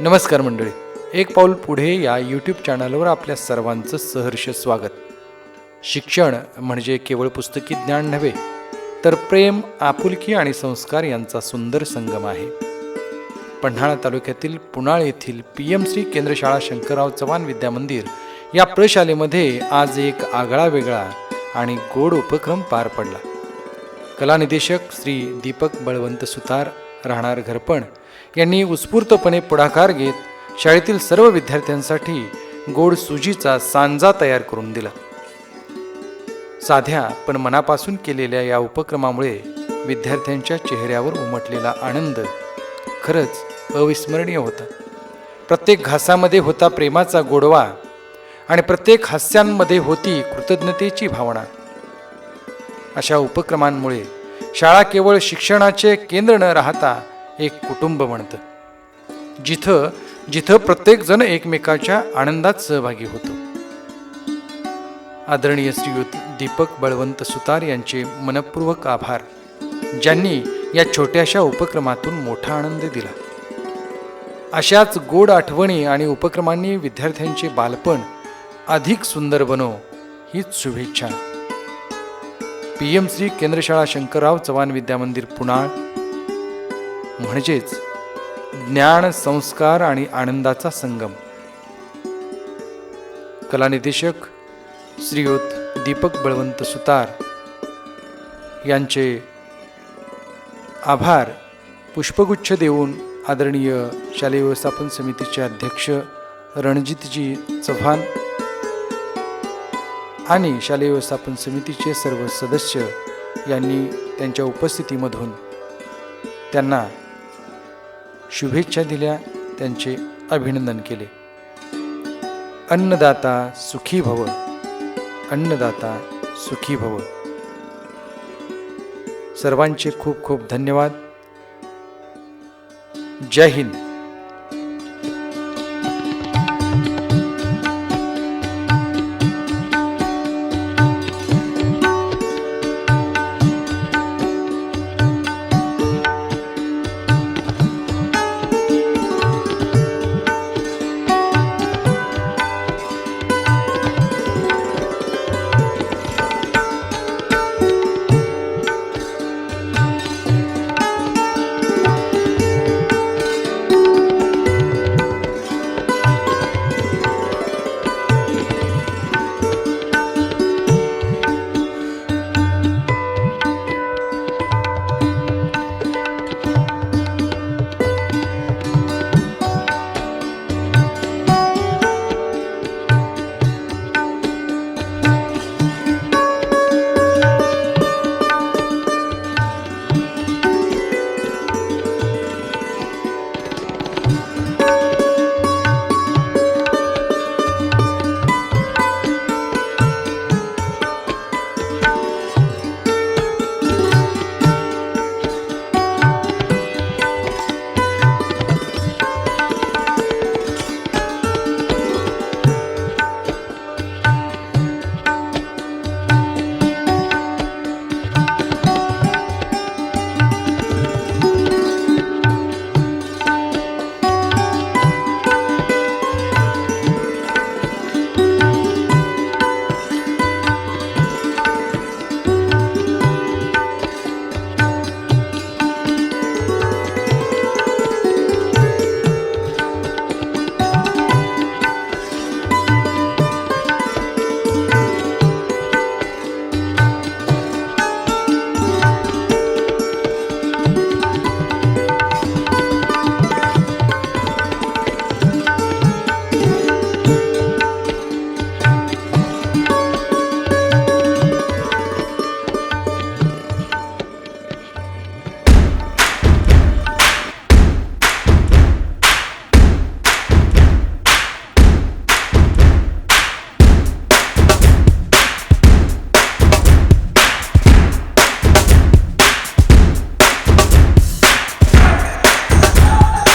नमस्कार मंडळी, एक पाऊल पुढे या यूट्यूब चॅनलवर आपल्या सर्वांचं सहर्ष स्वागत. शिक्षण म्हणजे केवळ पुस्तकी ज्ञान नव्हे, तर प्रेम, आपुलकी आणि संस्कार यांचा सुंदर संगम आहे. पन्हाळा तालुक्यातील पुनाळ येथील PM श्री केंद्रशाळा शंकरराव चव्हाण विद्यामंदिर या प्रशालेमध्ये आज एक आगळा वेगळा आणि गोड उपक्रम पार पडला. कलानिदेशक श्री दीपक बळवंत सुतार, राहणार घरपण, यांनी उत्स्फूर्तपणे पुढाकार घेत शाळेतील सर्व विद्यार्थ्यांसाठी गोड सुजीचा सांजा तयार करून दिला. साध्या पण मनापासून केलेल्या या उपक्रमामुळे विद्यार्थ्यांच्या चेहऱ्यावर उमटलेला आनंद खरंच अविस्मरणीय होता. प्रत्येक घासामध्ये होता प्रेमाचा गोडवा आणि प्रत्येक हास्यांमध्ये होती कृतज्ञतेची भावना. अशा उपक्रमांमुळे शाळा केवळ शिक्षणाचे केंद्र न राहता एक कुटुंब बनतं, जिथं जिथं प्रत्येक जण एकमेकाच्या आनंदात सहभागी होतो. आदरणीय श्रीयुत दीपक बळवंत सुतार यांचे मनपूर्वक आभार, ज्यांनी या छोट्याशा उपक्रमातून मोठा आनंद दिला. अशाच गोड आठवणी आणि उपक्रमांनी विद्यार्थ्यांचे बालपण अधिक सुंदर बनव, हीच शुभेच्छा. PM श्री केंद्रशाळा शंकरराव चव्हाण विद्यामंदिर पुनाळ म्हणजेच ज्ञान, संस्कार आणि आनंदाचा संगम. कलानिदेशक श्रीयुत दीपक बळवंत सुतार यांचे आभार पुष्पगुच्छ देऊन आदरणीय शालेय व्यवस्थापन समितीचे अध्यक्ष रणजितजी चव्हाण आणि शालेय व्यवस्थापन समितीचे सर्व सदस्य यांनी त्यांच्या उपस्थितीमधून त्यांना शुभेच्छा दिल्या, त्यांचे अभिनंदन केले. अन्नदाता सुखी भव, अन्नदाता सुखी भव. सर्वांचे खूप खूप धन्यवाद. जय हिंद.